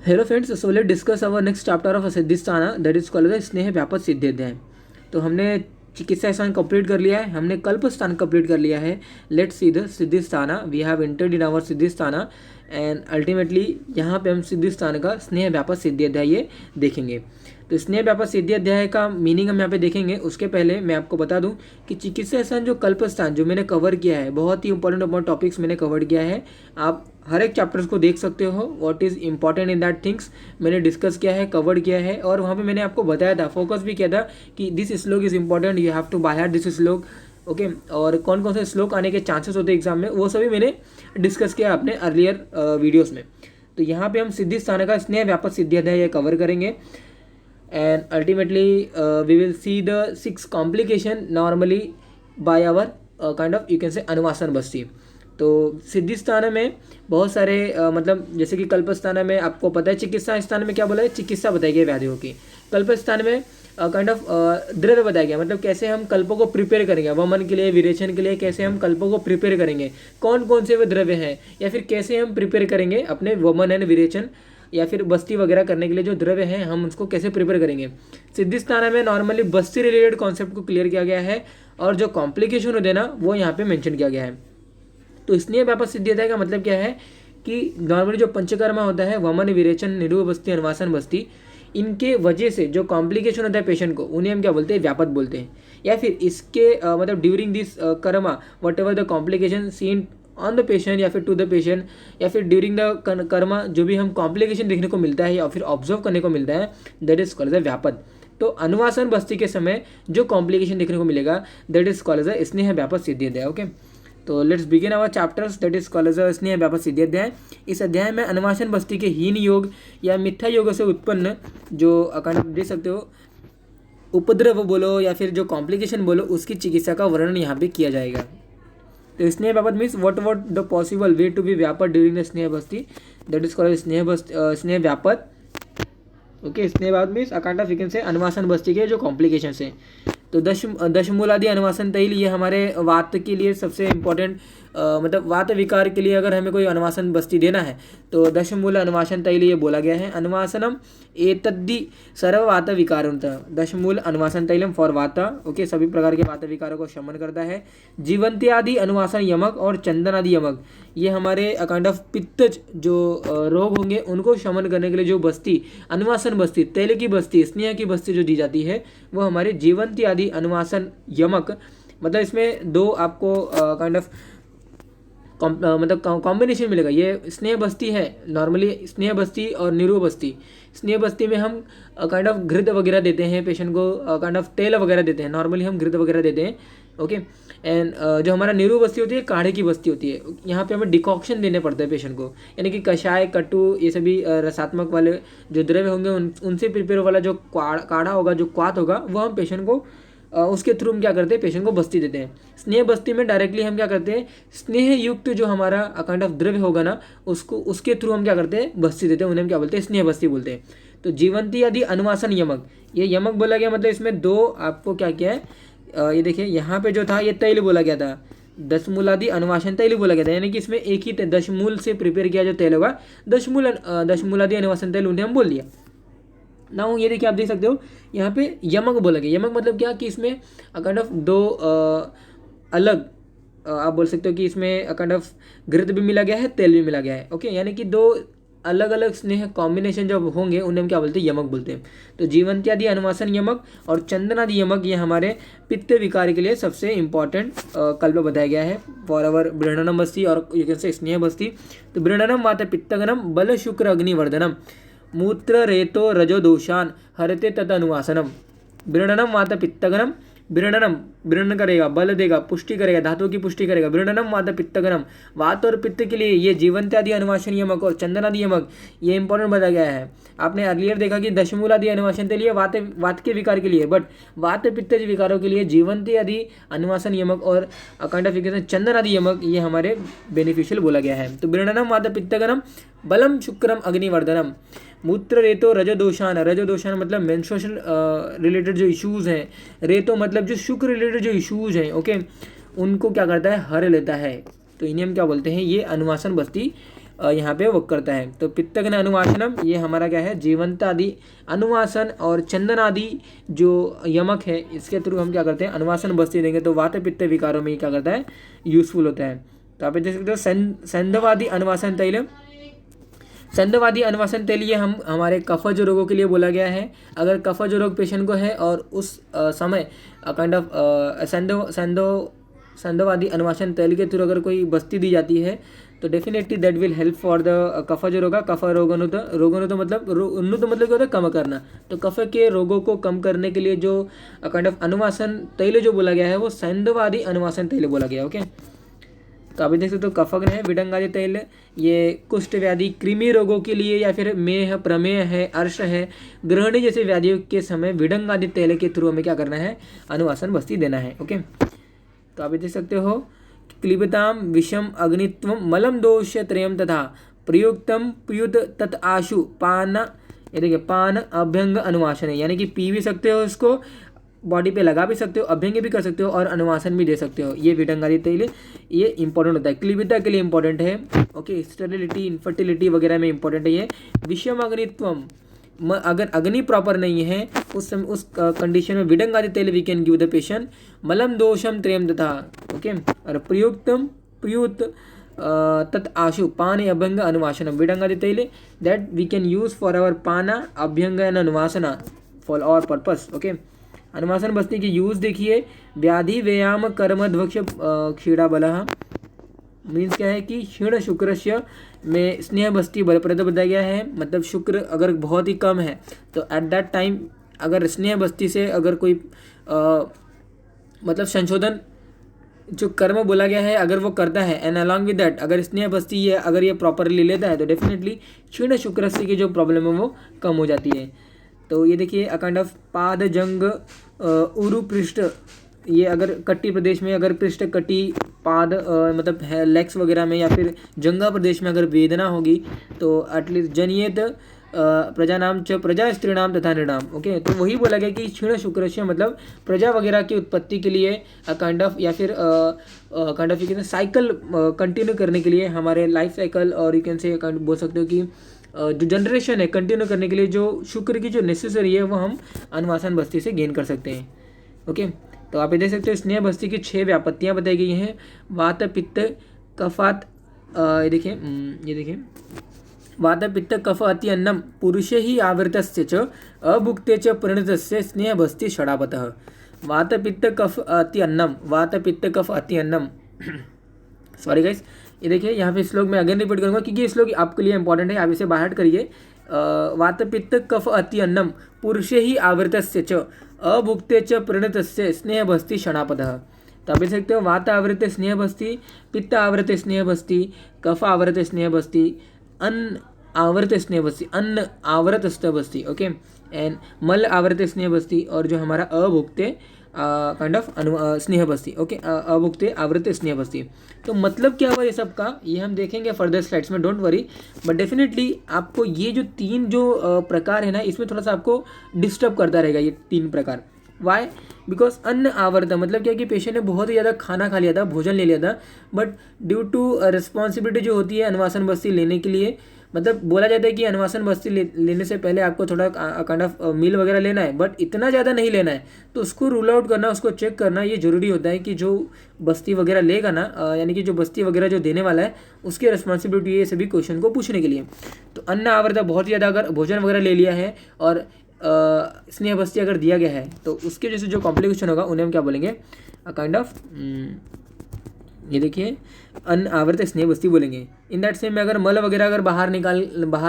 Hello friends, so let discuss our next chapter of Siddhisthana that is called स्नेह व्यापक सिद्धिध्याय। तो हमने चिकित्सा स्थान कंप्लीट कर लिया है, हमने कल्प स्थान कंप्लीट कर लिया है। Let's see the Siddhisthana, we have entered in our Siddhisthana and ultimately यहाँ पे हम सिद्धिस्थान का स्नेह व्यापक सिद्धिध्याय ये देखेंगे। तो स्नेह व्यापक सिद्धिध्याय का मीनिंग हम यहाँ पे देखेंगे। उसके पहले मैं आपको बता दूं कि चिकित्सा स्थान जो कल्प स्थान जो मैंने कवर किया है, बहुत ही इंपॉर्टेंट टॉपिक्स मैंने कवर किया है। आप हर एक चैप्टर्स को देख सकते हो, what is important in that things मैंने डिस्कस किया है, कवर किया है। और वहाँ पे मैंने आपको बताया था, फोकस भी किया था कि this shloka is important, you have to by heart this shloka. Okay, और कौन कौन से श्लोक आने के चांसेस होते हैं एग्जाम में, वो सभी मैंने डिस्कस किया अपने अर्लियर वीडियोज़ में। तो यहाँ पे हम सिद्धि स्थान का स्नेह व्यापक सिद्धिध्याय ये कवर करेंगे and ultimately we will see the 6 complication normally by our kind of you can say अनुवासन बस्ती। तो सिद्धि स्थान में बहुत सारे मतलब जैसे कि कल्प स्थान में आपको पता है, चिकित्सा स्थान में क्या बोला है, चिकित्सा बताई गई व्याधियों की। कल्प स्थान में काइंड ऑफ द्रव्य बताया गया, मतलब कैसे हम कल्पों को प्रिपेयर करेंगे, वमन के लिए, विरेचन के लिए कैसे हम कल्पों को प्रिपेयर करेंगे, कौन कौन से वे द्रव्य हैं, या फिर कैसे हम प्रिपेयर करेंगे अपने वमन एंड विरेचन या फिर बस्ती वगैरह करने के लिए जो द्रव्य हैं हम उसको कैसे प्रिपेयर करेंगे। सिद्धि स्थान में नॉर्मली बस्ती रिलेटेड कॉन्सेप्ट को क्लियर किया गया है और जो कॉम्प्लिकेशन होते हैं ना वो यहाँ पे मेंशन किया गया है। तो स्नेह व्यापक सिद्धिध्याय का मतलब क्या है कि नॉर्मली जो पंचकर्मा होता है, वमन, विरेचन, निरूप बस्ती, अनुवासन बस्ती, इनके वजह से जो कॉम्प्लिकेशन होता है पेशेंट को, उन्हें हम क्या बोलते हैं, व्यापक बोलते हैं। या फिर इसके मतलब during this karma whatever the complication seen on the patient या फिर टू द पेशेंट, या फिर ड्यूरिंग द कर्मा जो भी हम कॉम्प्लिकेशन देखने को मिलता है या फिर ऑब्जर्व करने को मिलता है, दैट इज कॉल्ड एज व्यापक। तो अनुवासन बस्ती के समय जो कॉम्प्लिकेशन देखने को मिलेगा that is called as Sneha व्यापक सिद्धिध्याय। ओके, तो let's begin our chapters that is called as Sneha व्यापक सिद्धिध्याय। इस अध्याय में अनुवासन बस्ती के हीन योग या मिथ्या योग से उत्पन्न जो अकाउंट दे सकते हो, उपद्रव बोलो या फिर जो कॉम्प्लिकेशन बोलो, उसकी चिकित्सा का वर्णन यहाँ पे किया जाएगा। तो स्नेह व्यापक means what the possible way to be vyapak during the sneha basti, that is called स्नेह व्यापक। ओके, स्नेह व्यापक means account of you can say अनुवासन बस्ती के जो कॉम्प्लिकेशन है। तो दशमूलादि अनुवासन तैल ये हमारे वात के लिए सबसे इम्पोर्टेंट, मतलब वात विकार के लिए अगर हमें कोई अनुवासन बस्ती देना है तो दशमूल अनुवासन तैल ये बोला गया है। अनुवासनम एतद्धि सर्व वात विकारंतः, दशमूल अनुवासन तैलम फॉर वाता। ओके, सभी प्रकार के वात विकारों को शमन करता है। जीवंती आदि अनुवासन यमक और चंदन आदि यमक ये हमारे काइंड ऑफ पित्तज जो रोग होंगे उनको शमन करने के लिए जो बस्ती, अनुवासन बस्ती, तेल की बस्ती, स्नेह की बस्ती जो दी जाती है वो हमारे जीवंती आदि अनुवासन यमक, मतलब इसमें दो आपको काइंड ऑफ मतलब कॉम्बिनेशन मिलेगा। ये स्नेह बस्ती है, नॉर्मली स्नेह बस्ती और निरूप बस्ती। स्नेह बस्ती में हम काइंड ऑफ घृत वगैरह देते हैं पेशेंट को, काइंड ऑफ तेल वगैरह देते हैं, नॉर्मली हम घृत वगैरह देते हैं। ओके, एंड जो हमारा निरूप बस्ती होती है काढ़े की बस्ती होती है, यहाँ पे हमें डिकॉक्शन देने पड़ते हैं पेशेंट को, यानी कि कषाय, कट्टू, ये सभी रसात्मक वाले जो द्रव्य होंगे उनसे प्रिपेयर वाला जो काढ़ा होगा, जो क्वाथ होगा, वो हम पेशेंट को उसके थ्रू हम क्या करते हैं, पेशेंट को बस्ती देते हैं। स्नेह बस्ती में डायरेक्टली हम क्या करते हैं, स्नेह युक्त जो हमारा काइंड ऑफ द्रव्य होगा ना उसको, उसके थ्रू हम क्या करते हैं, बस्ती देते हैं, उन्हें हम क्या बोलते हैं, स्नेह बस्ती बोलते हैं। तो जीवंती आदि अनुवासन यमक, ये यमक बोला गया, मतलब इसमें दो आपको क्या किया है, ये देखिए यहाँ पे जो था ये तैल बोला गया था, दशमूलादि अनुवासन तैल बोला गया था, यानी कि इसमें एक ही दशमूल से प्रिपेयर किया जो तेल होगा, दशमूलादि अनुवासन तैल उन्हें हम बोल दिया ना। ये देखिए आप देख सकते हो यहाँ पे यमक बोला गया। यमक मतलब क्या कि इसमें काइंड ऑफ दो अलग आप बोल सकते हो कि इसमें काइंड ऑफ घृत भी मिला गया है, तेल भी मिला गया है। ओके, यानी कि दो अलग अलग स्नेह कॉम्बिनेशन जो होंगे उन्हें हम क्या बोलते हैं, यमक बोलते हैं। तो जीवंती आदि अनुवासन यमक और चंदन आदि यमक ये हमारे पित्त विकार के लिए सबसे इंपॉर्टेंट कल्प बताया गया है फॉर अवर बृहणनम बस्ती और यू कैन से स्नेह बस्ती। तो बृहणनम माता पित्तगनम बल शुक्र अग्निवर्धनम मूत्र रेतो रजो दोषान हरते तद अनुवासनम। बृहणनम माता पित्तगनम, बृहणनम बृहण करेगा, बल देगा, पुष्टि करेगा, धातु की पुष्टि करेगा। बृहणनम वात पित्तगनम, वात और पित्त के लिए ये जीवंत आदि अनुवासन यमक और चंदन आदि यमक ये इंपॉर्टेंट बताया गया है। आपने अर्लियर देखा कि दशमूल आदि अनुवासन के लिए वात के विकार के लिए, बट वात पित्तज विकारों के लिए जीवंती आदि अनुवासन यमक और अकांडफिकेशन चंदन आदि यमक ये हमारे बेनिफिशियल बोला गया है। तो बृहणनम वात पित्तगनम बलम शुक्रम अग्निवर्धनम मूत्र रेतो रजोदोषान, रजोदोषान मतलब मेंस्ट्रुएशन रिलेटेड जो इश्यूज़ हैं, रेतो मतलब जो शुक्र रिलेटेड जो इश्यूज़ हैं, ओके, उनको क्या करता है, हर लेता है। तो इन्हें हम क्या बोलते हैं, ये अनुवासन बस्ती यहाँ पे वर्क करता है। तो पित्तघ्न अनुवासनम ये हमारा क्या है, जीवंत आदि अनुवासन और चंदन आदि जो यमक है इसके थ्रू हम क्या करते हैं, अनुवासन बस्ती देंगे तो वात पित्त विकारों में क्या करता है, यूजफुल होता है। तो आप देख सकते हो संधवादी अनुवासन तैल, संधवादी अनुवासन तेल ये हमारे कफज रोगों के लिए बोला गया है। अगर कफज रोग पेशेंट को है और उस समय काइंड ऑफ संधवादी अनुवासन तेल के थ्रू अगर कोई बस्ती दी जाती है तो definitely that will help for the कफज रोग। कफ रोगनुत, रोगनुत मतलब उन्नुत मतलब क्या होता है, कम करना। तो कफ के रोगों को कम करने के लिए जो काइंड ऑफ अनुवासन तैल जो बोला गया है वो संधवादी अनुवासन तैल बोला गया। ओके, तो अभी देख सकते हो कफग्न है, विडंगादि तैल ये कुष्ठ व्याधि, कृमि रोगों के लिए, या फिर मेह, प्रमेह है, अर्श है, ग्रहणी जैसे व्याधियों के समय विडंगादि तैल के थ्रू हमें क्या करना है, अनुवासन बस्ती देना है। ओके, तो अभी देख सकते हो क्लिबताम विषम अग्नित्वम मलम दोष त्रयम तथा प्रयुक्तम प्रयुत तत् आशु पान, ये देखिए पान अभ्यंग अनुवासन है, यानी कि पी भी सकते हो, इसको बॉडी पे लगा भी सकते हो, अभ्यंग भी कर सकते हो और अनुवासन भी दे सकते हो। ये विडंगादि तैल ये इंपॉर्टेंट होता है, क्लीबिता के लिए इंपॉर्टेंट है। ओके, स्टेरिलिटी, इनफर्टिलिटी वगैरह में इंपॉर्टेंट है ये। विषम अग्नित्वम, अगर अग्नि प्रॉपर नहीं है उस कंडीशन में Vidangadi taila we can give the patient. मलम दोषम त्रयम तथा, ओके, और प्रयुक्तम प्रयुत तत् आशु पान अभ्यंग अनुवासनम विडंगादि तैल that we can use for our पाना अभ्यंग एंड अनुवासना फॉर आवर पर्पस। ओके, अनुवासन बस्ती की यूज देखिए, व्याधि व्यायाम कर्म ध्वक्ष क्षीणा बलः, मीन्स क्या है कि क्षीण शुक्रस्य में स्नेह बस्ती बलप्रद बताया गया है। मतलब शुक्र अगर बहुत ही कम है तो एट दैट टाइम अगर स्नेह बस्ती से अगर कोई मतलब संशोधन जो कर्म बोला गया है अगर वो करता है एंड अलॉन्ग विद दैट अगर स्नेह बस्ती ये अगर ये प्रॉपरली लेता है तो डेफिनेटली क्षीण शुक्रस्य की जो प्रॉब्लम है वो कम हो जाती है। तो ये देखिए अकाइंड ऑफ पाद जंग उरु पृष्ठ, ये अगर कट्टी प्रदेश में अगर पृष्ठ कटी पाद मतलब है लेग्स वगैरह में या फिर जंगा प्रदेश में अगर वेदना होगी तो एटलीस्ट जनियत प्रजानाम च प्रजा स्त्रीणाम तथा नृणाम। ओके, तो वही बोला गया कि क्षीण शुक्रस्य मतलब प्रजा वगैरह की उत्पत्ति के लिए काइंड ऑफ या फिर kind of you can cycle continue करने के लिए हमारे लाइफ साइकिल और यू कैन से बोल सकते हो कि जो जनरेशन है कंटिन्यू करने के लिए जो शुक्र की जो नेसेसरी है वो हम अनुवासन बस्ती से गेन कर सकते हैं। ओके, तो आप ये देख सकते हो स्नेह बस्ती की 6 व्यापत्तियाँ बताई गई हैं। वात पित्त कफात, ये देखिए वात पित्त कफ अति अन्नम पुरुषे ही आवृतस्य च अभुक्ते च परिणतस्य स्नेह बस्ती षडापतः। वात पित्त कफ अति अन्नम, वात पित्त कफ अति अन्नम सॉरी गाइस, ये देखिए यहाँ पे श्लोक मैं अगेन रिपीट करूँगा क्योंकि ये श्लोक आपके लिए इंपॉर्टेंट है, आप इसे बाहर करिए। वात पित्त कफ अति अन्नम पुरुषे ही आवृतस्य च अभुक्ते च परिणतस्य स्नेह बस्ती क्षणापदः। तो आप देख सकते हो वात आवृत स्नेह बस्ती, पित्त आवृत स्नेह बस्ती, कफ आवृत स्नेह बस्ती, अन्न आवृत स्नेह बस्ती, अन्न आवृत स्नेह बस्ती। ओके, एंड मल आवृत स्नेह बस्ती और जो हमारा अभुक्ते काइंड ऑफ स्नेह बस्ती। ओके, अभुक्ते आवृत स्नेह बस्ती। तो मतलब क्या हुआ ये सब का, ये हम देखेंगे फर्दर स्लाइड्स में, डोंट वरी। बट डेफिनेटली आपको ये जो 3 जो प्रकार है ना इसमें थोड़ा सा आपको डिस्टर्ब करता रहेगा ये 3 प्रकार। वाई? बिकॉज अन्न आवर्त मतलब क्या कि पेशेंट ने बहुत ही ज़्यादा खाना खा लिया था, भोजन ले लिया था, बट ड्यू टू रिस्पॉन्सिबिलिटी जो होती है अनुवासन बस्ती लेने के लिए, मतलब बोला जाता है कि अनुवासन बस्ती लेने से पहले आपको थोड़ा काइंड ऑफ मील वगैरह लेना है, बट इतना ज़्यादा नहीं लेना है। तो उसको रूल आउट करना, उसको चेक करना ये ज़रूरी होता है कि जो बस्ती वगैरह लेगा ना, यानी कि जो बस्ती वगैरह जो देने वाला है उसकी रिस्पॉन्सिबिलिटी है सभी क्वेश्चन को पूछने के लिए। तो अन्न आवर्त बहुत ज़्यादा अगर भोजन वगैरह ले लिया है और स्नेह बस्ती अगर दिया गया है तो उसके जैसे जो कॉम्प्लिकेशन होगा उन्हें हम क्या बोलेंगे, काइंड ऑफ ये देखिए अन्न आवृत स्नेह बस्ती बोलेंगे। इन दैट सेम में अगर मल वगैरह अगर बाहर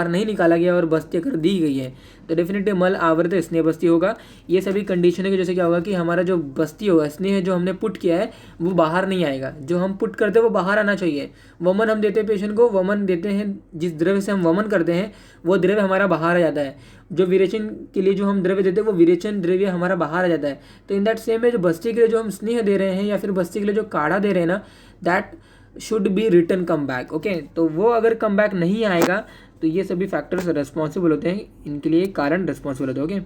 नहीं निकाला गया और बस्ती अगर दी गई है तो डेफिनेटली मल आवृत स्नेह बस्ती होगा। ये सभी कंडीशन है कि जैसे क्या होगा कि हमारा जो बस्ती होगा, स्नेह जो हमने पुट किया है वो बाहर नहीं आएगा, जो हम पुट करते हैं वो बाहर आना चाहिए। वमन हम देते हैं पेशेंट को, वमन देते हैं, जिस द्रव्य से हम वमन करते हैं वो द्रव्य हमारा बाहर आ जाता है। जो विरेचन के लिए जो हम द्रव्य देते हैं वो विरेचन द्रव्य हमारा बाहर आ जाता है। तो इन दैट सेम में जो बस्ती के लिए जो हम स्नेह दे रहे हैं या फिर बस्ती के लिए जो काढ़ा दे रहे हैं ना, that should B return come back. Okay, तो वो अगर कम बैक नहीं आएगा तो ये सभी फैक्टर्स रिस्पॉन्सिबल होते हैं, इनके लिए कारण रिस्पॉन्सिबल होते हैं। ओके,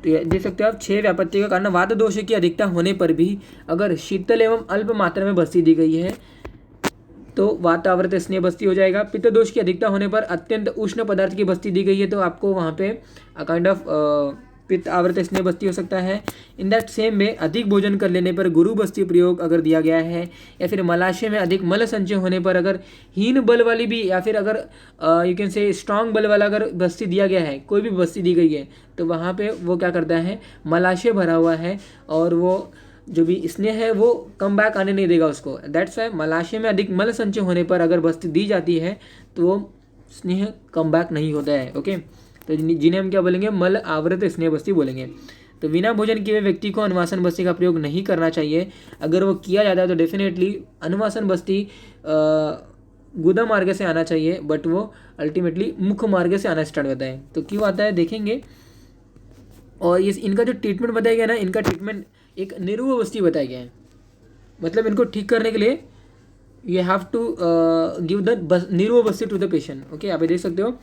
तो ये देख सकते हो आप 6 व्यापत्ति का कारण। वात दोष की अधिकता होने पर भी अगर शीतल एवं अल्प मात्रा में बस्ती दी गई है तो वातावृत स्नेह बस्ती हो जाएगा। पित्त दोष की अधिकता होने पर अत्यंत उष्ण पदार्थ की बस्ती दी गई है, तो आपको वहाँ पे काइंड ऑफ पित्त आवृत स्नेह बस्ती हो सकता है। इन दैट सेम में अधिक भोजन कर लेने पर गुरु बस्ती प्रयोग अगर दिया गया है, या फिर मलाशय में अधिक मल संचय होने पर अगर हीन बल वाली भी, या फिर अगर यू कैन से स्ट्रांग बल वाला अगर बस्ती दिया गया है, कोई भी बस्ती दी गई है, तो वहाँ पे वो क्या करता है, मलाशय भरा हुआ है और वो जो भी स्नेह है वो कम बैक आने नहीं देगा उसको। दैट्स वाई मलाशय में अधिक मल संचय होने पर अगर बस्ती दी जाती है तो वो स्नेह कम बैक नहीं होता है। ओके, तो जिन्हें हम क्या बोलेंगे, मल आवृत स्नेह बस्ती बोलेंगे। तो बिना भोजन किए व्यक्ति को अनुवासन बस्ती का प्रयोग नहीं करना चाहिए। अगर वो किया जाता है तो डेफिनेटली अनुवासन बस्ती गुदा मार्ग से आना चाहिए, बट वो अल्टीमेटली मुख्य मार्ग से आना स्टार्ट होता है। तो क्यों आता है देखेंगे। और ये इनका जो ट्रीटमेंट बताया गया ना, इनका ट्रीटमेंट एक निरुव बस्ती बताया गया है। मतलब इनको ठीक करने के लिए you have to give the निरुव बस्ती टू द पेशेंट। ओके, आप देख सकते हो,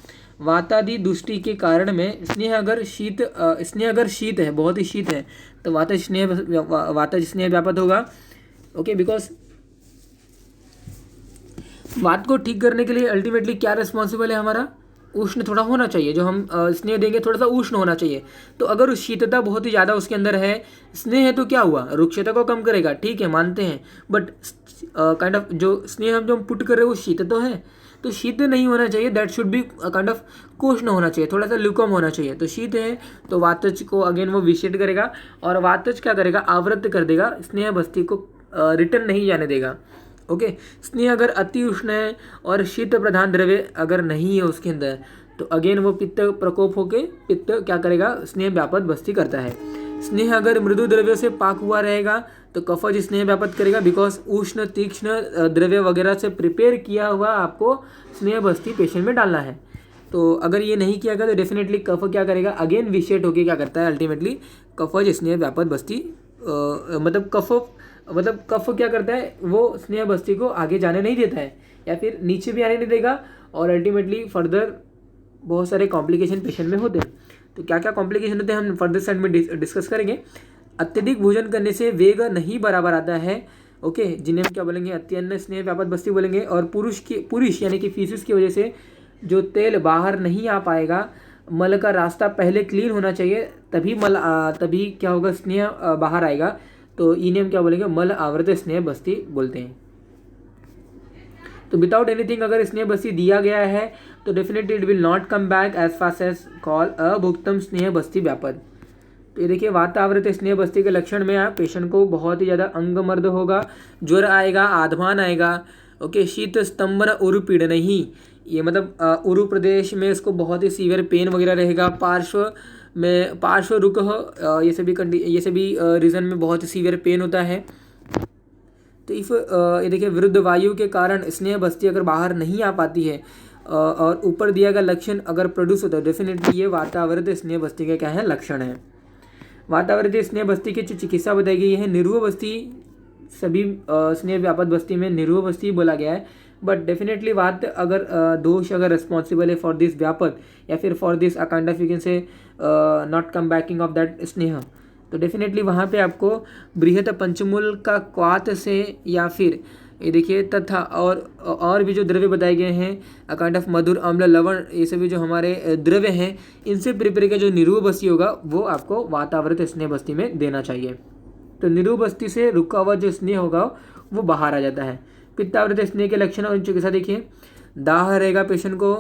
वातादि दुष्टि के कारण में स्नेह अगर शीत है, बहुत ही शीत है, तो वात स्नेह व्यापक होगा। ओके, बिकॉज वात को ठीक करने के लिए अल्टीमेटली क्या रिस्पॉन्सिबल है हमारा, उष्ण थोड़ा होना चाहिए। जो हम स्नेह देंगे थोड़ा सा उष्ण होना चाहिए। तो अगर उस शीतता बहुत ही ज़्यादा उसके अंदर है, स्नेह है, तो क्या हुआ, रुक्षता को कम करेगा, ठीक है मानते हैं, बट काइंड ऑफ जो स्नेह हम पुट कर रहे हैं वो शीत तो है, तो शीत नहीं होना चाहिए। That should be kind of कोष्ण होना चाहिए, थोड़ा सा ल्यूकम होना चाहिए। तो शीत है तो वातज को अगेन वो विषेट करेगा, और वातज क्या करेगा, आवृत कर देगा, स्नेह बस्ती को रिटर्न नहीं जाने देगा। ओके, स्नेह अगर अति उष्ण है और शीत प्रधान द्रव्य अगर नहीं है उसके अंदर, तो अगेन वो पित्त प्रकोप होके पित्त क्या करेगा, स्नेह व्यापक बस्ती करता है। स्नेह अगर मृदु द्रव्य से पाक हुआ रहेगा तो कफज स्नेह व्यापक करेगा, बिकॉज उष्ण तीक्ष्ण द्रव्य वगैरह से प्रिपेयर किया हुआ आपको स्नेह बस्ती पेशेंट में डालना है। तो अगर ये नहीं किया गया तो डेफिनेटली कफ क्या करेगा, अगेन विशेट होके क्या करता है, अल्टीमेटली कफज स्नेह व्यापक बस्ती मतलब कफ क्या करता है, वो स्नेह बस्ती को आगे जाने नहीं देता है, या फिर नीचे भी आने नहीं देगा, और अल्टीमेटली फर्दर बहुत सारे कॉम्प्लिकेशन पेशेंट में होते हैं। तो क्या क्या कॉम्प्लिकेशन होते हैं हम फर्दर साइड में डिस्कस करेंगे। अत्यधिक भोजन करने से वेग नहीं बराबर आता है। ओके, जिन्हें हम क्या बोलेंगे, अत्यन्न स्नेह व्यापक बस्ती बोलेंगे। और पुरुष यानी कि फीसिस की वजह से जो तेल बाहर नहीं आ पाएगा, मल का रास्ता पहले क्लीन होना चाहिए, तभी क्या होगा, स्नेह बाहर आएगा। तो इन्हें हम क्या बोलेंगे, मल आवृत स्नेह बस्ती बोलते हैं। तो विदाउट एनीथिंग अगर स्नेह बस्ती दिया गया है तो definitely it will not come back as fast as call अभुक्तम स्नेह बस्ती व्यापक। तो ये देखिए, वातावृत स्नेह बस्ती के लक्षण में आप पेशेंट को बहुत ही ज़्यादा अंगमर्द होगा, ज्वर आएगा, आधमान आएगा। ओके, शीत स्तंभन उरु पीड़न ही, ये मतलब उरु प्रदेश में इसको बहुत ही सीवियर पेन वगैरह रहेगा। पार्श्व रुक ये सभी रीजन में बहुत ही सीवियर पेन होता है। तो इफ ये देखिए, विरुद्ध वायु के कारण स्नेह बस्ती अगर बाहर नहीं आ पाती है और ऊपर दिया गया लक्षण अगर प्रोड्यूस होता है, डेफिनेटली ये वातावृत स्नेह बस्ती के क्या है, लक्षण है। वातावृत स्नेह बस्ती की जो चिकित्सा बताई गई है, निरुव बस्ती, सभी स्नेह व्यापक बस्ती में निरुव बस्ती बोला गया है। बट डेफिनेटली वात अगर दोष अगर रिस्पॉन्सिबल है फॉर दिस व्यापक, या फिर for this kind of you can से not come banking of that स्नेह, तो डेफिनेटली वहाँ पे आपको बृहत पंचमूल का क्वाथ से, या फिर ये देखिए तथा और भी जो द्रव्य बताए गए हैं, काइंड ऑफ मधुर, अम्ल, लवण, ये सभी जो हमारे द्रव्य हैं, इनसे प्रिपेयर का जो निरुव बस्ती होगा वो आपको वातावृत स्नेह बस्ती में देना चाहिए। तो निरुव बस्ती से रुका हुआ जो स्नेह होगा वो बाहर आ जाता है। पित्तावृत स्नेह के लक्षण और चिकित्सा देखिए, दाह रहेगा पेशेंट को,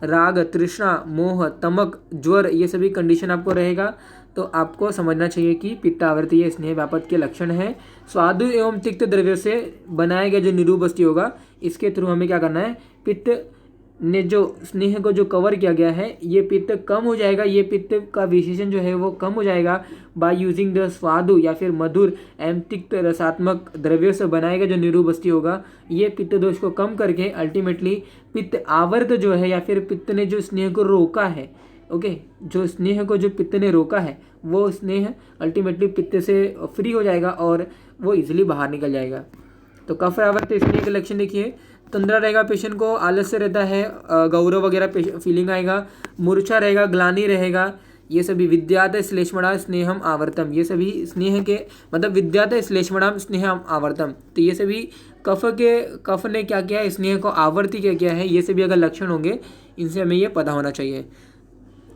राग, तृष्णा, मोह, तमक, ज्वर, ये सभी कंडीशन आपको रहेगा। तो आपको समझना चाहिए कि पित्तावृत ये स्नेह व्यापक के लक्षण है। स्वादु एवं तिक्त द्रव्य से बनाया गया जो निरुव बस्ती होगा, इसके थ्रू हमें क्या करना है, पित्त ने जो स्नेह को जो कवर किया गया है, ये पित्त कम हो जाएगा, ये पित्त का विशेषण जो है वो कम हो जाएगा बाय यूजिंग द स्वादु या फिर मधुर एवं तिक्त रसात्मक द्रव्यों से बनाएगा जो निरुव बस्ती होगा, ये पित्त दोष को कम करके अल्टीमेटली पित्त आवर्त जो है, या फिर पित्त ने जो स्नेह को रोका है, ओके, जो स्नेह को जो पित्त ने रोका है, वो स्नेह अल्टीमेटली पित्त से फ्री हो जाएगा और वो इजीली बाहर निकल जाएगा। तो कफ आवर्त स्नेह के लक्षण देखिए, तंद्रा रहेगा पेशेंट को, आलस्य रहता है, गौरव वगैरह फीलिंग आएगा, मूर्छा रहेगा, ग्लानि रहेगा, ये सभी विद्यात श्लेष्मणा स्नेहम आवर्तम, ये सभी स्नेह के मतलब विद्यात श्लेष्मणाम स्नेहम आवर्तम, तो ये सभी कफ ने क्या किया है, स्नेह को आवर्ती क्या किया है, ये सभी अगर लक्षण होंगे इनसे हमें ये पता होना चाहिए।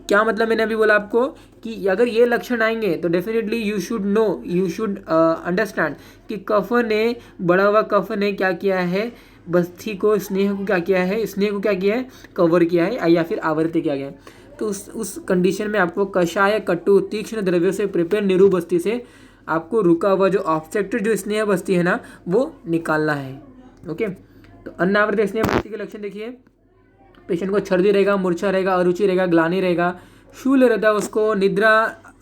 क्या मतलब मैंने अभी बोला आपको कि अगर ये लक्षण आएंगे तो definitely you should know, you should understand कि कफ ने, बड़ा हुआ कफ ने क्या किया है, बस्ती को, स्नेह को क्या किया है, स्नेह को क्या किया है, कवर किया है या फिर आवर्ती किया गया है। तो उस कंडीशन में आपको कषाय कटु तीक्ष्ण द्रव्यों से प्रिपेयर निरू बस्ती से आपको रुका हुआ जो ऑब्जेक्टेड जो स्नेह बस्ती है ना वो निकालना है। ओके, तो अनावृत स्नेह बस्ती के लक्षण देखिए, पेशेंट को छर्दी रहेगा, मूर्छा रहेगा, अरुचि रहेगा, ग्लानि रहेगा, शूल रहता है उसको, निद्रा,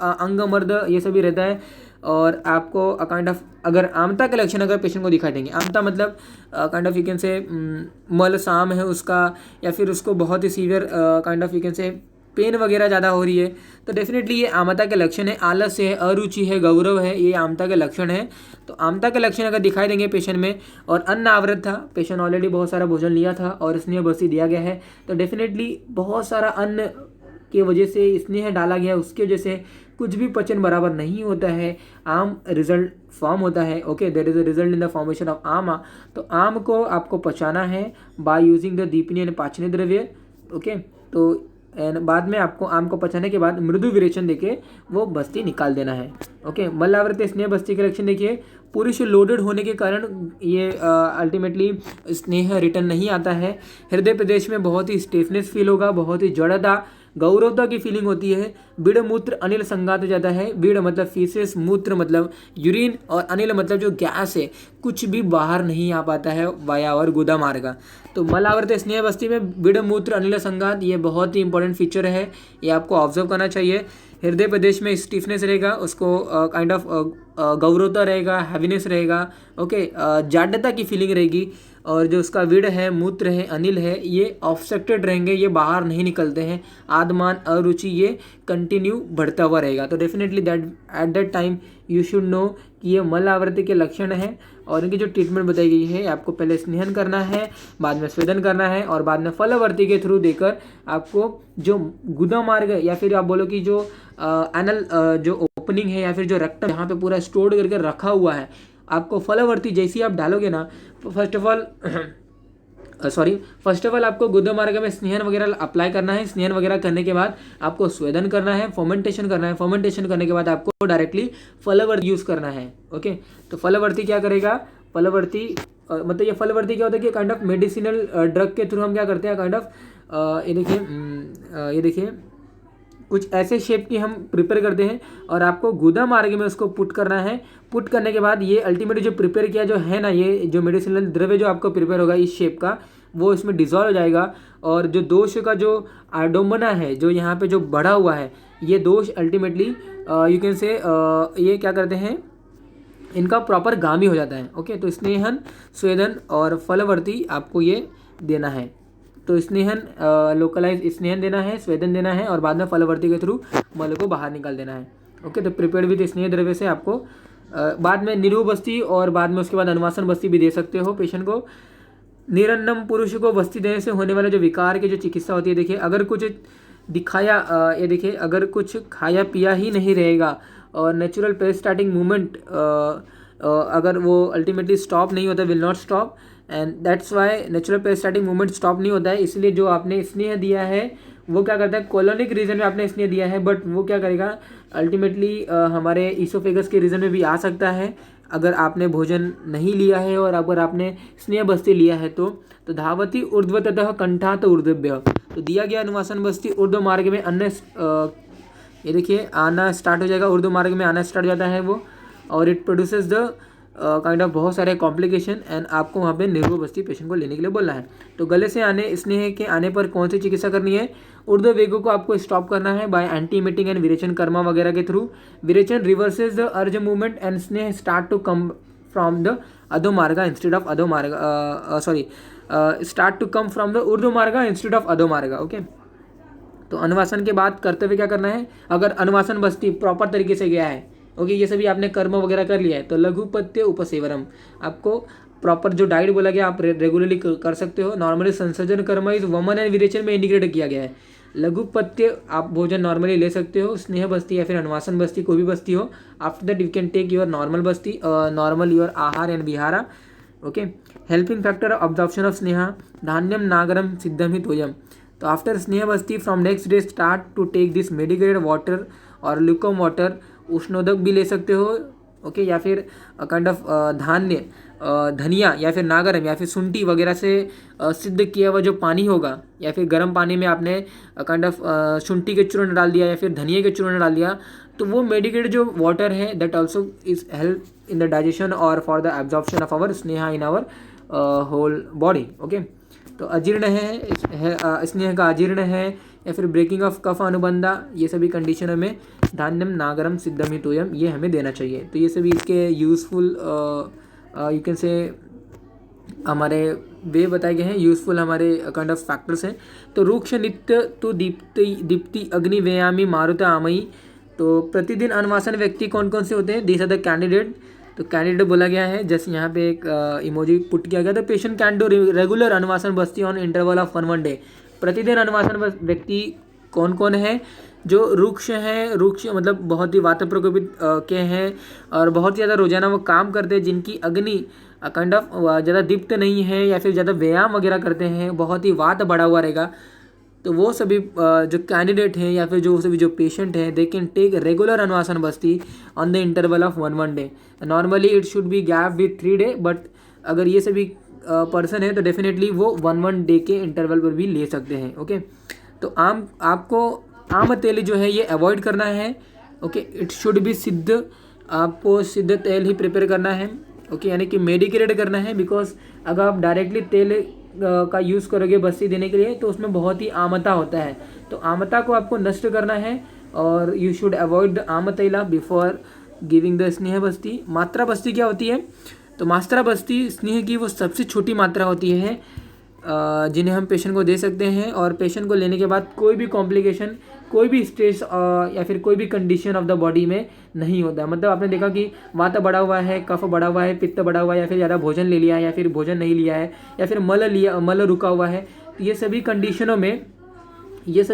अंगमर्द, ये सभी रहता है। और आपको काइंड ऑफ अगर आमता के लक्षण अगर पेशेंट को दिखाई देंगे, आमता मतलब काइंड ऑफ यू कैन से मल साम है उसका, या फिर उसको बहुत ही severe kind of you can say pain वगैरह ज़्यादा हो रही है, तो डेफिनेटली ये आमता के लक्षण है। आलस्य है, अरुचि है, गौरव है, ये आमता के लक्षण है। तो आमता के लक्षण अगर दिखाई देंगे पेशेंट में, और अन्न आवृत था, पेशेंट ऑलरेडी बहुत सारा भोजन लिया था और स्नेह बस्ती दिया गया है, तो डेफिनेटली बहुत सारा अन्न की वजह से स्नेह डाला गया, उसकी वजह से कुछ भी पचन बराबर नहीं होता है, आम रिजल्ट फॉर्म होता है। Okay, there is a result in the formation of ama. तो आम को आपको पचाना है by using the deepani and pachan dravya. Okay, तो एंड बाद में आपको आम को पचाने के बाद मृदु विरेचन देके वो बस्ती निकाल देना है। ओके, मल्लावृत स्नेह बस्ती के लक्षण देखिए, पुरुष लोडेड होने के कारण ये अल्टीमेटली स्नेह रिटर्न नहीं आता है। हृदय प्रदेश में बहुत ही स्टिफनेस फील होगा, बहुत ही जड़ता, गौरवता की फीलिंग होती है। बीड़ मूत्र अनिल संगात हो जाता है, बीड़ मतलब फीसेस, मूत्र मतलब यूरिन, और अनिल मतलब जो गैस है, कुछ भी बाहर नहीं आ पाता है वाया और गुदा मार्ग। तो मलावर्त स्नेह बस्ती में बीड़ मूत्र अनिल संगात ये बहुत ही इंपॉर्टेंट फीचर है, ये आपको ऑब्जर्व करना चाहिए। हृदय प्रदेश में स्टिफनेस रहेगा, उसको काइंड ऑफ गौरवता रहेगा, हैवीनेस रहेगा। ओके, जाड्यता की फीलिंग रहेगी, और जो उसका विड़ है, मूत्र है, अनिल है, ये ऑब्स्ट्रक्टेड रहेंगे, ये बाहर नहीं निकलते हैं। आदमान, अरुचि ये कंटिन्यू बढ़ता हुआ रहेगा। तो definitely that at that time you should know कि ये मल आवृत्ति के लक्षण हैं, और इनकी जो ट्रीटमेंट बताई गई है, आपको पहले स्नेहन करना है, बाद में स्वेदन करना है, और बाद में फलवर्ती के थ्रू देकर आपको जो गुदा मार्ग या फिर आप बोलो कि जो एनल जो ओपनिंग है या फिर जो रेक्टम यहाँ पे पूरा स्टोर्ड करके रखा हुआ है, आपको फलवर्ती जैसे ही आप डालोगे ना, फर्स्ट ऑफ ऑल आपको गुदा मार्ग में स्नेहन वगैरह अप्लाई करना है। स्नेहन वगैरह करने के बाद आपको स्वेदन करना है, फर्मेंटेशन करना है, फर्मेंटेशन करने के बाद आपको डायरेक्टली फलवर्ती यूज़ करना है। ओके, तो फलवर्ती क्या करेगा, फलवर्ती मतलब ये फलवर्ती क्या होता है कि काइंड ऑफ मेडिसिनल ड्रग के थ्रू हम क्या करते हैं, काइंड ऑफ ये देखिए कुछ ऐसे शेप की हम प्रिपेयर करते हैं, और आपको गुदा मार्ग में उसको पुट करना है। पुट करने के बाद ये अल्टीमेटली जो प्रिपेयर किया जो है ना, ये जो मेडिसिनल द्रव्य जो आपको प्रिपेयर होगा इस शेप का, वो इसमें डिजॉल्व हो जाएगा, और जो दोष का जो आडोमना है, जो यहाँ पे जो बढ़ा हुआ है, ये दोष अल्टीमेटली यू कैन से ये क्या करते हैं, इनका प्रॉपर गामी हो जाता है। ओके, तो स्नेहन, स्वेदन और फलवर्ती आपको ये देना है। तो स्नेहन लोकलाइज स्नेहन देना है, स्वेदन देना है, और बाद में फलवर्ती के थ्रू मल को बाहर निकाल देना है। ओके, तो प्रिपेयर्ड विद स्नेह द्रव्य से आपको बाद में निरू बस्ती और बाद में उसके बाद अनुवासन बस्ती भी दे सकते हो पेशेंट को। निरन्नम पुरुष को बस्ती देने से होने वाले जो विकार की जो चिकित्सा होती है, देखिए अगर कुछ दिखाया ये देखिए अगर कुछ खाया पिया ही नहीं रहेगा और नेचुरल पेरिस्टाल्टिक मूवमेंट अगर वो अल्टीमेटली स्टॉप नहीं होता, will not stop, and that's why natural peristaltic movement stop नहीं होता है। इसलिए जो आपने स्नेह दिया है वो क्या करता है, कोलोनिक रीजन में आपने स्नेह दिया है, बट वो क्या करेगा अल्टीमेटली हमारे ईसोफेगस के रीजन में भी आ सकता है अगर आपने भोजन नहीं लिया है, और अगर आपने स्नेह बस्ती लिया है तो धावती ऊर्ध्वतः कंठात ऊर्ध्वभ्य, तो दिया गया अनुवासन बस्ती ऊर्ध्व मार्ग में अन्य ये देखिए आना स्टार्ट हो जाएगा, ऊर्ध्व मार्ग में आना स्टार्ट हो जाता है वो, और it produces the kind of बहुत सारे कॉम्प्लिकेशन, एंड आपको वहाँ पे निर्भो बस्ती पेशेंट को लेने के लिए बोलना है। तो गले से आने स्नेह के आने पर कौन सी चिकित्सा करनी है, ऊर्ध्व वेगों को आपको स्टॉप करना है बाय एंटी इमिटिंग एंड विरेचन कर्मा वगैरह के थ्रू। विरेचन reverses the urge movement and स्नेह start to come from the अधो मार्गा इंस्टेड ऑफ अधो मार्गा, start to come from the ऊर्ध्व मार्गा इंस्टेड ऑफ अधो मार्गा। ओके, तो अनुवासन के बाद कर्तव्य क्या करना है, अगर अनुवासन बस्ती प्रॉपर तरीके से गया है, ओके ये सभी आपने कर्म वगैरह कर लिया है, तो लघुपत्य उपसेवनम, आपको प्रॉपर जो डाइट बोला गया आप रेगुलरली कर सकते हो। नॉर्मली संसर्जन कर्म इस वमन एंड विरेचन में इंडिकेट किया गया है, लघुपत्य आप भोजन नॉर्मली ले सकते हो, स्नेह बस्ती या फिर अनुवासन बस्ती, कोई भी बस्ती हो. After that you can take your normal बस्ती, नॉर्मल योर आहार एंड विहारा. Okay. Helping factor absorption of स्नेहा, धान्यम नागरम सिद्धम ही तोयम. तो आफ्टर स्नेह बस्ती from next day start to take this medicated water और ल्यूकम वाटर. उष्णोदक भी ले सकते हो. ओके. या फिर काइंड ऑफ धान्य, धनिया या फिर नागरम या फिर शुंठी वगैरह से सिद्ध किया हुआ जो पानी होगा, या फिर गर्म पानी में आपने काइंड ऑफ शुंठी के चूर्ण डाल दिया या फिर धनिया के चूर्ण डाल दिया, तो वो मेडिकेटेड जो वाटर है that also is help in the digestion और for the absorption of our स्नेहा in our whole body. Okay. तो अजीर्ण है स्नेह का अजीर्ण है या फिर ब्रेकिंग ऑफ कफ अनुबंधा, ये सभी कंडीशनों में धान्यम नागरम सिद्धम ही तोयम ये हमें देना चाहिए. तो ये सभी इसके यूज़फुल यू कैन से हमारे वे बताए गए हैं, यूज़फुल हमारे काइंड ऑफ फैक्टर्स हैं. तो रूक्ष नित्य तो दीप्ति अग्नि व्यायामी मारुता आमयी. तो प्रतिदिन अनुवासन व्यक्ति कौन कौन से होते हैं? These are the candidate. तो कैंडिडेट बोला गया है, जैसे यहाँ पे एक इमोजी पुट किया गया. तो patient can do regular अनुवासन Basti on interval of 1 day. प्रतिदिन अनुवासन व्यक्ति कौन कौन है? जो रुक्ष हैं, रुक्ष मतलब बहुत ही वात प्रकोपित के हैं और बहुत ज़्यादा रोजाना वो काम करते हैं, जिनकी अग्नि काइंड ऑफ ज़्यादा दीप्त नहीं है या फिर ज़्यादा व्यायाम वगैरह करते हैं, बहुत ही वात बढ़ा हुआ रहेगा. तो वो सभी जो कैंडिडेट हैं या फिर जो सभी जो पेशेंट हैं, दे can take regular अनुवासन Basti on the interval of 1 day. Normally it should be gap with 3 day, but अगर ये सभी पर्सन है तो डेफिनेटली वो 1 डे के इंटरवल पर भी ले सकते हैं. ओके. तो आपको आम तेल जो है ये अवॉइड करना है. ओके. इट शुड बी सिद्ध, आपको सिद्ध तेल ही प्रिपेयर करना है. ओके. यानी कि मेडिकेटेड करना है, बिकॉज अगर आप डायरेक्टली तेल का यूज़ करोगे बस्ती देने के लिए तो उसमें बहुत ही आमता होता है. तो आमता को आपको नष्ट करना है और यू शुड अवॉइड द आम तैला बिफोर गिविंग द स्नेह बस्ती. मात्रा बस्ती क्या होती है? तो मात्रा बस्ती स्नेह की वो सबसे छोटी मात्रा होती है जिन्हें हम पेशेंट को दे सकते हैं, और पेशेंट को लेने के बाद कोई भी कॉम्प्लिकेशन, कोई भी स्ट्रेस या फिर कोई भी कंडीशन ऑफ द बॉडी में नहीं होता. मतलब आपने देखा कि वात बढ़ा हुआ है, कफ बढ़ा हुआ है, पित्त बढ़ा हुआ है, या फिर ज़्यादा भोजन ले लिया है या फिर भोजन नहीं लिया है, या फिर मल रुका हुआ है. तो ये सभी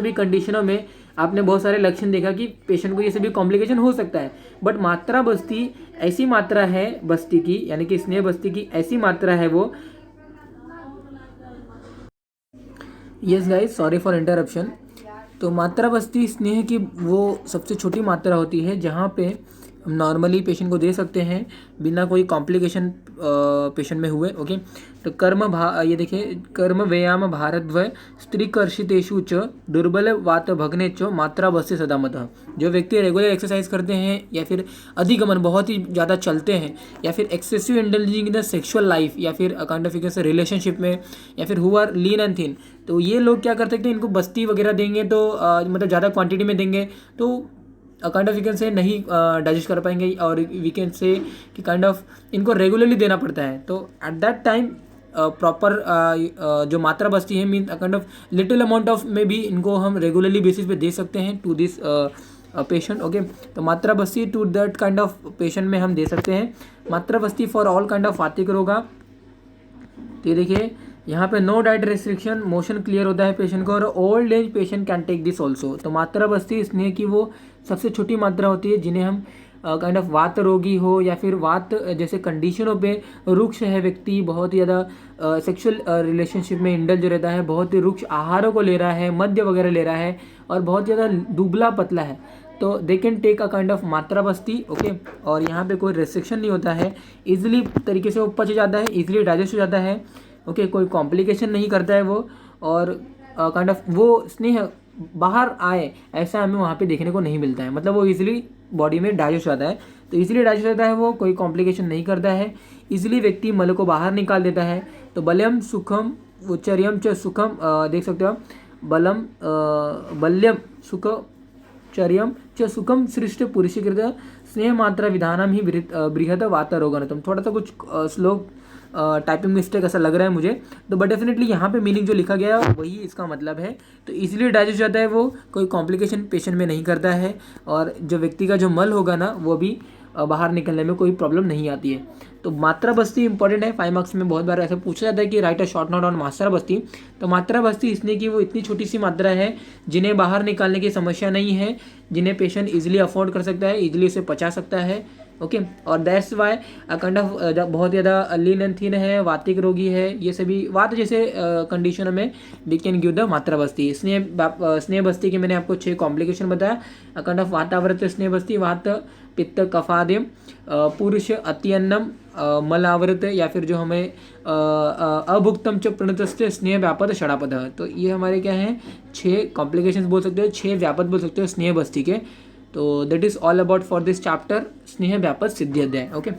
कंडीशनों में आपने बहुत सारे लक्षण देखा कि पेशेंट को ये सभी कॉम्प्लिकेशन हो सकता है. बट मात्रा बस्ती ऐसी मात्रा है बस्ती की, यानी कि स्नेह बस्ती की ऐसी मात्रा है वो. Yes guys, sorry for interruption. तो मात्रा बस्ती स्नेह की वो सबसे छोटी मात्रा होती है जहाँ पे हम नॉर्मली पेशेंट को दे सकते हैं बिना कोई कॉम्प्लिकेशन पेशेंट में हुए. ओके. तो ये देखिए, कर्म व्यायाम भारद्वय स्त्रीकर्षितेषु च दुर्बल वात भग्ने च मात्रा बस्ती सदामतः. जो व्यक्ति रेगुलर एक्सरसाइज करते हैं या फिर अधिगमन बहुत ही ज़्यादा चलते हैं, या फिर excessive indulging in the sexual life, या फिर काइंड ऑफ से रिलेशनशिप में, या फिर who are lean and thin, तो ये लोग क्या कर सकते हैं, इनको बस्ती वगैरह देंगे तो मतलब ज़्यादा क्वांटिटी में देंगे तो kind of we can say नहीं डाइजेस्ट कर पाएंगे, और वी कैन से कि काइंड ऑफ इनको रेगुलरली देना पड़ता है. तो एट दैट टाइम प्रॉपर जो मात्रा बस्ती है mean kind of little amount of में भी इनको हम रेगुलरली बेसिस पे दे सकते हैं टू दिस पेशेंट. ओके. तो matra basti to that kind of patient में हम दे सकते हैं. Matra basti for all kind of vatik roga. तो ये देखिए यहाँ पे no diet restriction, motion clear होता है पेशेंट को, और old age patient can take this also. तो मात्रा बस्ती स्नेह की वो सबसे छोटी मात्रा होती है जिन्हें हम काइंड ऑफ वात रोगी हो या फिर वात जैसे कंडीशनों पे रुक्ष है व्यक्ति, बहुत ही ज़्यादा सेक्सुअल रिलेशनशिप में इंडल्ज रहता है, बहुत ही रुक्ष आहारों को ले रहा है, मद्य वगैरह ले रहा है, और बहुत ज़्यादा दुबला पतला है, तो they can take a kind of matra basti. Okay. और यहाँ पे कोई रेस्ट्रिक्शन नहीं होता है, ईजिली तरीके से वो पच जाता है, ईजिली डाइजेस्ट हो जाता है. ओके. कोई कॉम्प्लिकेशन नहीं करता है वो, और काइंड ऑफ वो स्नेह बाहर आए ऐसा हमें वहाँ पे देखने को नहीं मिलता है. मतलब वो इजीली बॉडी में डाइजेस्ट हो जाता है. तो इजीली डाइजेस्ट होता है, वो कोई कॉम्प्लिकेशन नहीं करता है, इजीली व्यक्ति मल को बाहर निकाल देता है. तो बल्यम सुखम उच्चर्यम च सुखम, देख सकते हो आप, बल्यम सुख चर्यम च सुखम सृष्ट पुरुषीकृत स्नेह मात्रा विधानम ही बृहत वातारोगणतम. थोड़ा सा कुछ श्लोक टाइपिंग मिस्टेक ऐसा लग रहा है मुझे, तो बट डेफिनेटली यहाँ पे मीनिंग जो लिखा गया है वही इसका मतलब है. तो इजीली डाइजेस्ट हो जाता है, वो कोई कॉम्प्लिकेशन पेशेंट में नहीं करता है, और जो व्यक्ति का जो मल होगा ना वो भी बाहर निकलने में कोई प्रॉब्लम नहीं आती है। तो मात्रा बस्ती इंपॉर्टेंट है, 5 मार्क्स में बहुत बार ऐसा पूछा जाता है कि right a short note on मात्रा बस्ती। तो मात्रा बस्ती इसलिए कि वो इतनी छोटी सी मात्रा है जिन्हें बाहर निकालने की समस्या नहीं है, जिन्हें पेशेंट इजीली अफोर्ड कर सकता है, इजीली उसे पचा सकता है। ओके और दैट्स वाई काइंड ऑफ बहुत ज़्यादा लीन एंड थिन है, वातिक रोगी है, ये सभी वात जैसे कंडीशन में वी कैन गिव द मात्रा बस्ती। स्नेह बस्ती के मैंने आपको 6 कॉम्प्लिकेशन बताया। काइंड ऑफ वातावृत स्नेह बस्ती, वात पित्त कफाद्यम, पुरुष अत्यन्नम, मलावृत या फिर जो हमें अभुक्तम च प्रणतस्थ स्नेह व्यापद षडापद। तो ये हमारे क्या हैं 6 कॉम्प्लिकेशंस बोल सकते हो, 6 व्यापद बोल सकते हो स्नेह बस्ती के। तो that is all about for this chapter स्नेह व्यापद सिद्धि अध्याय। ओके।